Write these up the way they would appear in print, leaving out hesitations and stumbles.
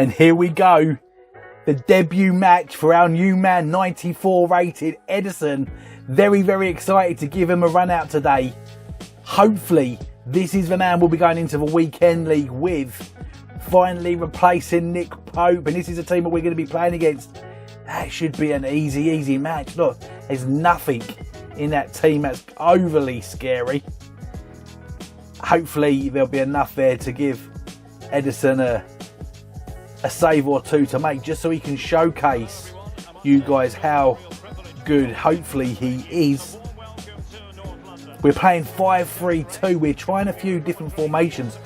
And here we go. The debut match for our new man, 94 rated Ederson. Very, very excited to give him a run out today. Hopefully, this is the man we'll be going into the weekend league with. Finally replacing Nick Pope. And this is a team that we're going to be playing against. That should be an easy match. Look, there's nothing in that team that's overly scary. Hopefully, there'll be enough there to give Ederson a save or two to make, just so he can showcase you guys how good hopefully he is. We're playing 5-3-2. We're trying a few different formations.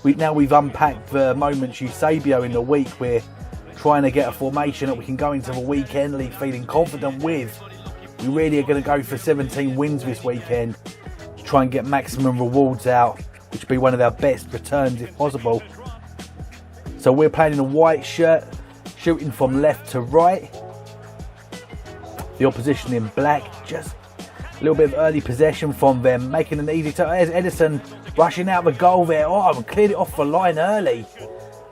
Now we've unpacked the moments Eusebio in the week. We're trying to get a formation that we can go into the weekend league feeling confident with. We really are going to go for 17 wins this weekend to try and get maximum rewards out, which would be one of our best returns if possible. So we're playing in a white shirt, shooting from left to right. The opposition in black. Just a little bit of early possession from them, making an easy turn. There's Ederson rushing out the goal there. Oh, and cleared it off the line early.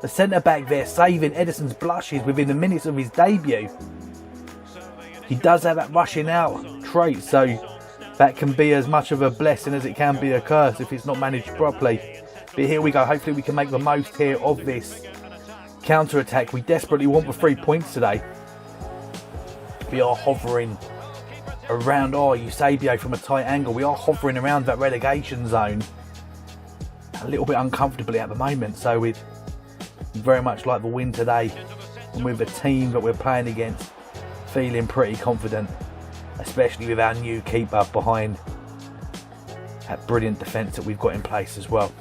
The centre-back there saving Ederson's blushes within the minutes of his debut. He does have that rushing out trait, so that can be as much of a blessing as it can be a curse if it's not managed properly. But here we go. Hopefully we can make the most here of this counter-attack. We desperately want the 3 points today. We are hovering around Eusebio from a tight angle. We are hovering around that relegation zone. A little bit uncomfortably at the moment, so we'd very much like the win today. And with the team that we're playing against, feeling pretty confident, especially with our new keeper behind that brilliant defence that we've got in place as well.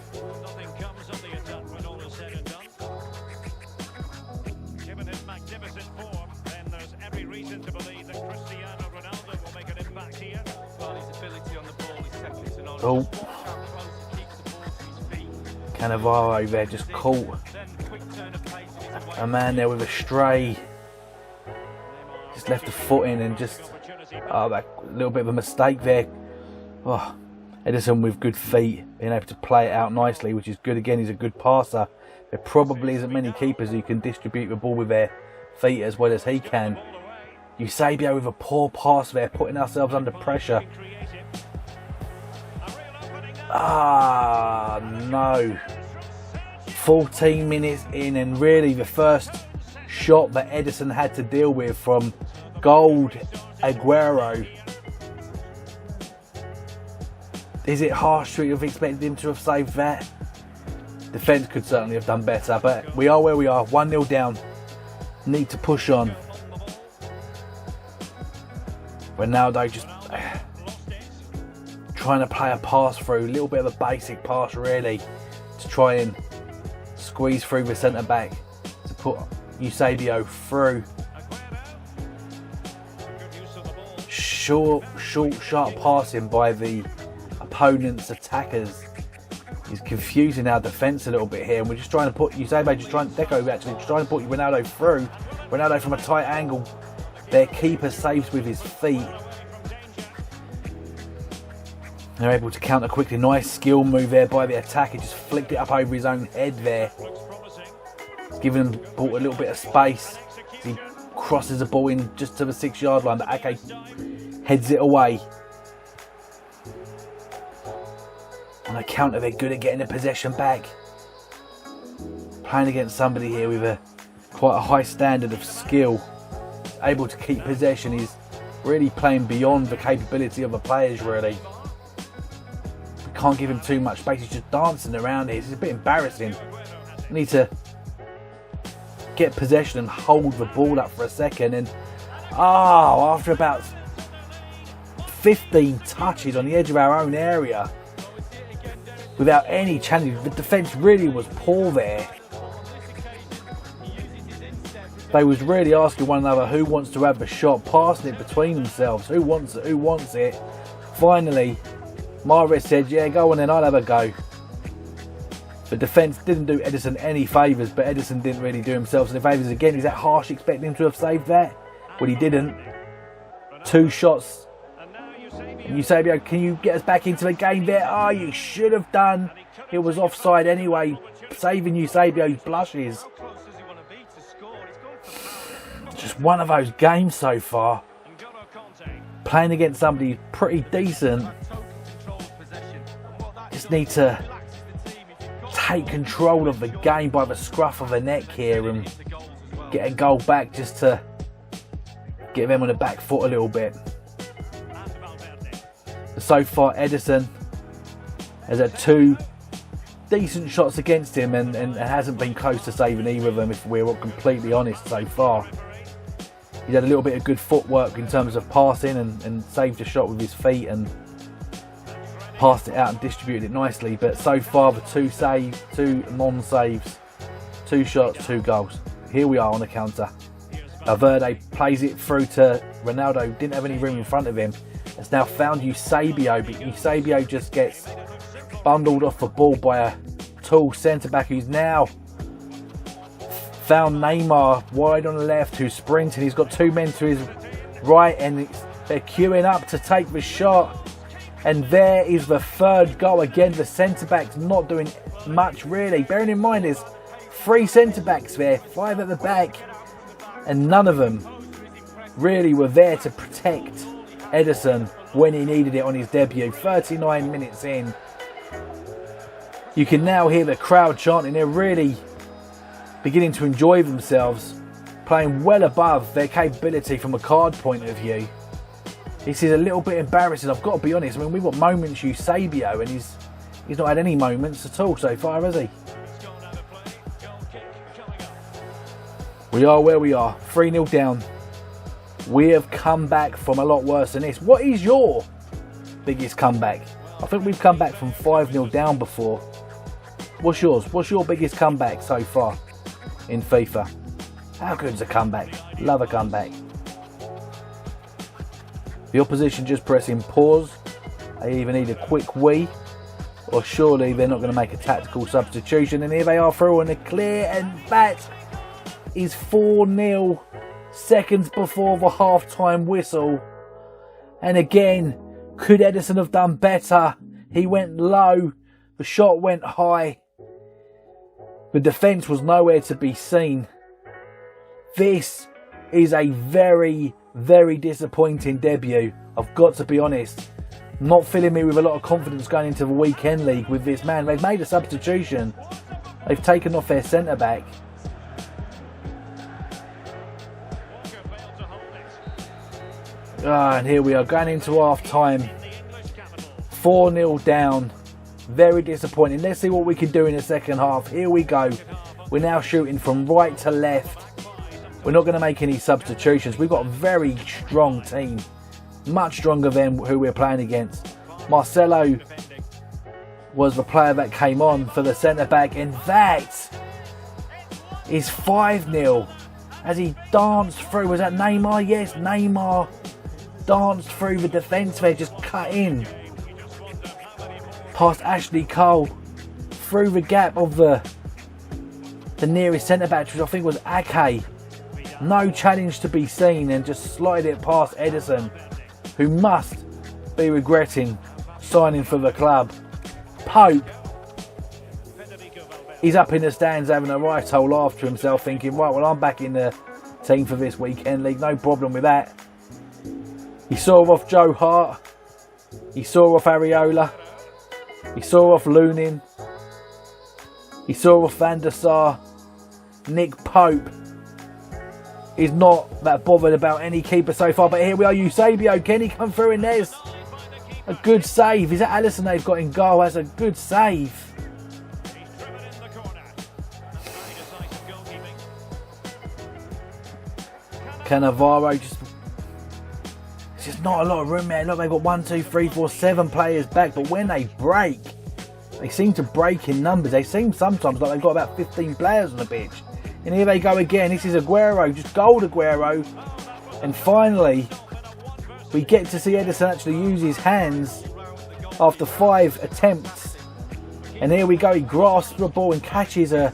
Oh, Cannavaro there just caught a man there with a stray. Just left the foot in and just that little bit of a mistake there. Oh, Ederson with good feet, being able to play it out nicely, which is good. Again, he's a good passer. There probably isn't many keepers who can distribute the ball with their feet as well as he can. Eusebio with a poor pass there, putting ourselves under pressure. Ah, no. 14 minutes in, and really the first shot that Ederson had to deal with from Gold Aguero. Is it harsh to have expected him to have saved that? Defence could certainly have done better, but we are where we are. 1-0 down. Need to push on. Ronaldo just trying to play a pass through, a little bit of a basic pass really, to try and squeeze through the centre back to put Eusebio through. Short, sharp passing by the opponent's attackers is confusing our defence a little bit here, and we're just trying to put Eusebio, just trying to put Ronaldo through. Ronaldo from a tight angle. Their keeper saves with his feet. They're able to counter quickly. Nice skill move there by the attacker. Just flicked it up over his own head there. Giving him a little bit of space. He crosses the ball in just to the 6-yard line, but Ake heads it away. On a counter, they're good at getting the possession back. Playing against somebody here with quite a high standard of skill. Able to keep possession. Is really playing beyond the capability of the players, really. Can't give him too much space. He's just dancing around here. It's a bit embarrassing. Need to get possession and hold the ball up for a second. And after about 15 touches on the edge of our own area, without any challenge, the defence really was poor there. They was really asking one another who wants to have the shot, passing it between themselves. Who wants it? Who wants it? Finally, Mahrez said, yeah, go on then, I'll have a go. The defence didn't do Ederson any favours, but Ederson didn't really do himself any favours again. Is that harsh expecting him to have saved that? Well, he didn't. 2 shots. And Eusebio, can you get us back into the game there? Oh, you should have done. It was offside anyway, saving Eusebio's blushes. Just one of those games so far. Playing against somebody pretty decent. Just need to take control of the game by the scruff of the neck here and get a goal back just to get them on the back foot a little bit. So far, Ederson has had 2 decent shots against him and hasn't been close to saving either of them, if we're completely honest so far. He's had a little bit of good footwork in terms of passing and saved a shot with his feet and passed it out and distributed it nicely. But so far, the 2 non-saves, 2 shots, 2 goals. Here we are on the counter. Valverde plays it through to Ronaldo, didn't have any room in front of him. Has now found Eusebio, but Eusebio just gets bundled off the ball by a tall centre-back who's now found Neymar wide on the left, who's sprinting. He's got 2 men to his right and they're queuing up to take the shot. And there is the 3rd goal. Again, the centre-back's not doing much really. Bearing in mind there's 3 centre-backs there, 5 at the back, and none of them really were there to protect Ederson when he needed it on his debut. 39 minutes in. You can now hear the crowd chanting. They're really beginning to enjoy themselves, playing well above their capability from a card point of view. This is a little bit embarrassing, I've got to be honest. I mean, we've got moments Eusebio and he's not had any moments at all so far, has he? We are where we are, 3-0 down. We have come back from a lot worse than this. What is your biggest comeback? I think we've come back from 5-0 down before. What's yours? What's your biggest comeback so far in FIFA? How good's a comeback? Love a comeback. The opposition just pressing pause. They even need a quick wee. Or surely they're not going to make a tactical substitution. And here they are through on a clear, and that is 4-0 seconds before the half-time whistle. And again, could Ederson have done better? He went low, the shot went high. The defence was nowhere to be seen. This is a very, very disappointing debut. I've got to be honest. Not filling me with a lot of confidence going into the weekend league with this man. They've made a substitution. They've taken off their centre-back. And here we are going into half-time. 4-0 down. Very disappointing. Let's see what we can do in the second half. Here we go. We're now shooting from right to left. We're not going to make any substitutions. We've got a very strong team. Much stronger than who we're playing against. Marcelo was the player that came on for the centre-back. And that is 5-0. As he danced through. Was that Neymar? Yes, Neymar danced through the defence there. Just cut in. Past Ashley Cole. Through the gap of the nearest centre-back, which I think was Ake. No challenge to be seen, and just slide it past Ederson, who must be regretting signing for the club. Pope, he's up in the stands having a right old laugh to himself, thinking, right, well, I'm back in the team for this weekend league, no problem with that. He saw off Joe Hart, he saw off Areola, he saw off Lunin, he saw off Van der Sar. Nick Pope is not that bothered about any keeper so far, but here we are, Eusebio. Can he come through? And there's a good save. Is that Alisson they've got in goal? That's a good save. Cannavaro, just not a lot of room there. Look, they've got 1, 2, 3, 4, 7 players back, but when they break, they seem to break in numbers. They seem sometimes like they've got about 15 players on the pitch. And here they go again. This is Aguero, just gold Aguero. And finally, we get to see Ederson actually use his hands after 5 attempts. And here we go. He grasps the ball and catches a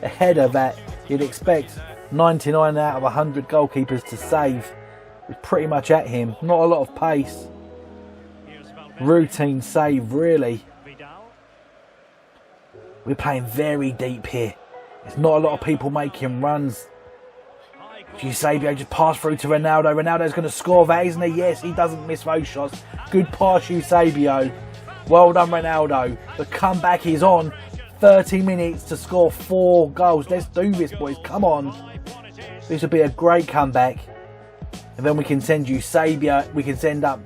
header that you'd expect 99 out of 100 goalkeepers to save. It's pretty much at him. Not a lot of pace. Routine save, really. We're playing very deep here. There's not a lot of people making runs. Eusebio just passed through to Ronaldo. Ronaldo's going to score that, isn't he? Yes, he doesn't miss those shots. Good pass, Eusebio. Well done, Ronaldo. The comeback is on. 30 minutes to score 4 goals. Let's do this, boys. Come on. This would be a great comeback. And then we can send Eusebio. We can send up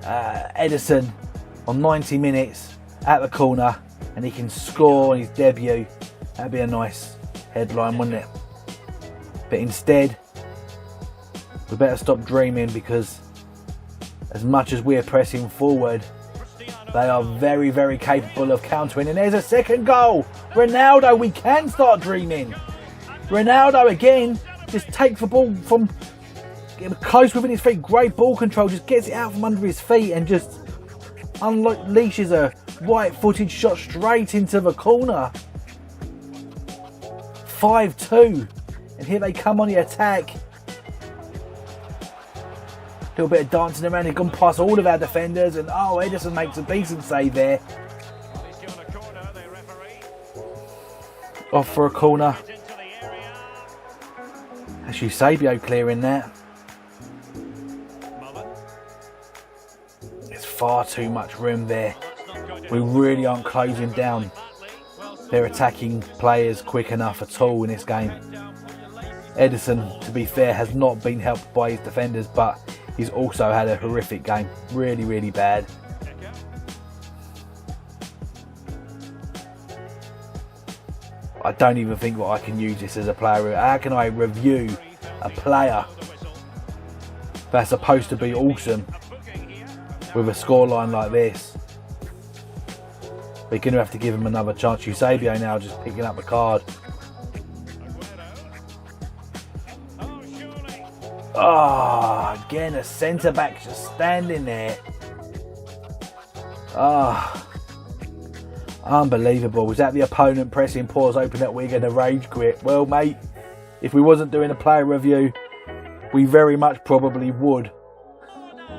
Ederson on 90 minutes at the corner. And he can score on his debut. That'd be a nice headline, wouldn't it? But instead, we better stop dreaming, because as much as we're pressing forward, they are very, very capable of countering. And there's a second goal. Ronaldo, we can start dreaming. Ronaldo again, just takes the ball from close within his feet. Great ball control, just gets it out from under his feet and just unleashes a right-footed shot straight into the corner. 5-2. And here they come on the attack. A little bit of dancing around. They've gone past all of our defenders. And oh, Ederson makes a decent save there. Off for a corner. That's Eusebio clearing that. There's far too much room there. We really aren't closing down their attacking players quick enough at all in this game. Ederson, to be fair, has not been helped by his defenders, but he's also had a horrific game. Really, really bad. I don't even think that I can use this as a player. How can I review a player that's supposed to be awesome with a scoreline like this? We're going to have to give him another chance. Eusebio now just picking up the card. Oh, again, a centre-back just standing there. Oh, unbelievable. Was that the opponent pressing pause open that we're going to rage quit? Well, mate, if we wasn't doing a player review, we very much probably would.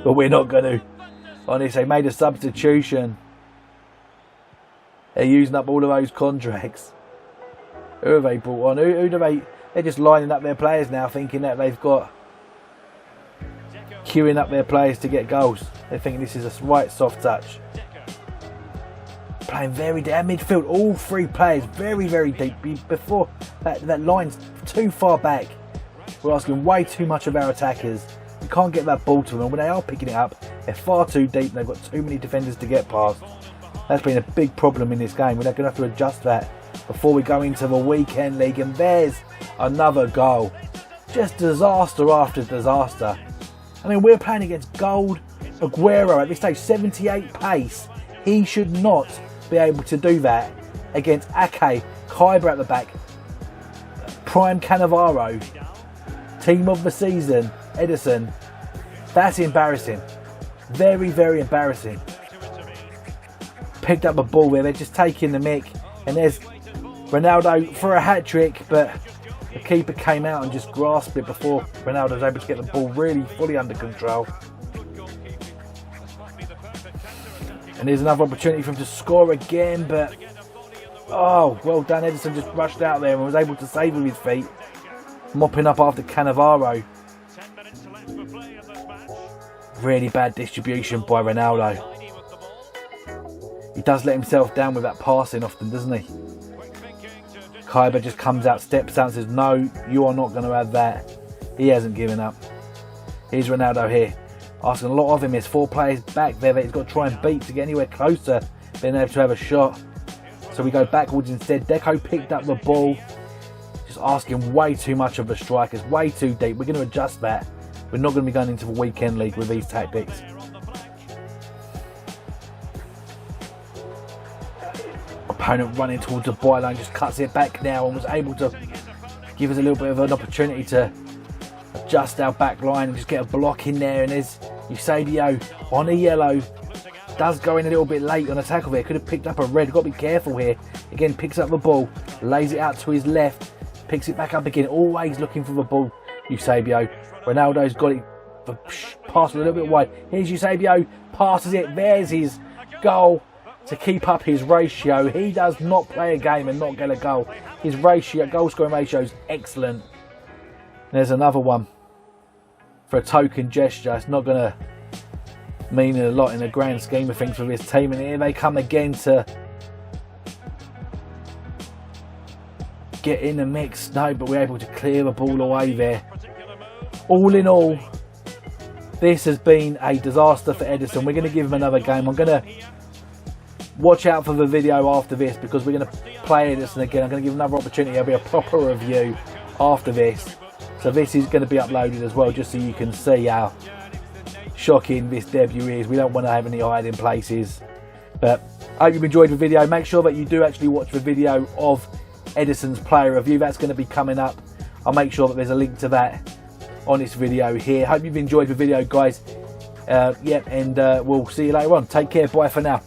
But we're not going to. Honestly, they made a substitution. They're using up all of those contracts. Who have they brought on? Who do they... They're just lining up their players now, thinking that they've got... queuing up their players to get goals. They think this is a right soft touch. Playing very down midfield, all 3 players very, very deep. Before that line's too far back. We're asking way too much of our attackers. We can't get that ball to them. When they are picking it up, they're far too deep and they've got too many defenders to get past. That's been a big problem in this game. We're going to have to adjust that before we go into the weekend league. And there's another goal. Just disaster after disaster. I mean, we're playing against Gold Aguero at this stage, 78 pace. He should not be able to do that against Ake, Kyber at the back, Prime Cannavaro, team of the season, Ederson. That's embarrassing. Very, very embarrassing. Picked up a ball there, they're just taking the mick. And there's Ronaldo for a hat-trick, but the keeper came out and just grasped it before Ronaldo was able to get the ball really fully under control. And there's another opportunity for him to score again, but oh, well done. Ederson just rushed out there and was able to save with his feet, mopping up after Cannavaro. Really bad distribution by Ronaldo. He does let himself down with that passing often, doesn't he? Kyber just comes out, steps out and says, no, you are not going to have that. He hasn't given up. Here's Ronaldo here. Asking a lot of him. There's 4 players back there that he's got to try and beat to get anywhere closer being able to have a shot. So we go backwards instead. Deco picked up the ball. Just asking way too much of the strikers. Way too deep. We're going to adjust that. We're not going to be going into the weekend league with these tactics. Opponent running towards the byline, just cuts it back now and was able to give us a little bit of an opportunity to adjust our back line and just get a block in there. And there's Eusebio on a yellow. Does go in a little bit late on a tackle there. Could have picked up a red. Got to be careful here. Again, picks up the ball, lays it out to his left, picks it back up again. Always looking for the ball, Eusebio. Ronaldo's got it. The pass a little bit wide. Here's Eusebio. Passes it. There's his goal. To keep up his ratio. He does not play a game and not get a goal. His ratio, goal scoring ratio is excellent. There's another one for a token gesture. It's not going to mean a lot in the grand scheme of things for this team. And here they come again to get in the mix. No, but we're able to clear the ball away there. All in all, this has been a disaster for Ederson. We're going to give him another game. I'm going to watch out for the video after this, because we're going to play Ederson again. I'm going to give him another opportunity. There'll be a proper review after this. So this is going to be uploaded as well, just so you can see how shocking this debut is. We don't want to have any hiding places. But I hope you've enjoyed the video. Make sure that you do actually watch the video of Ederson's player review. That's going to be coming up. I'll make sure that there's a link to that on this video here. Hope you've enjoyed the video, guys. And we'll see you later on. Take care. Bye for now.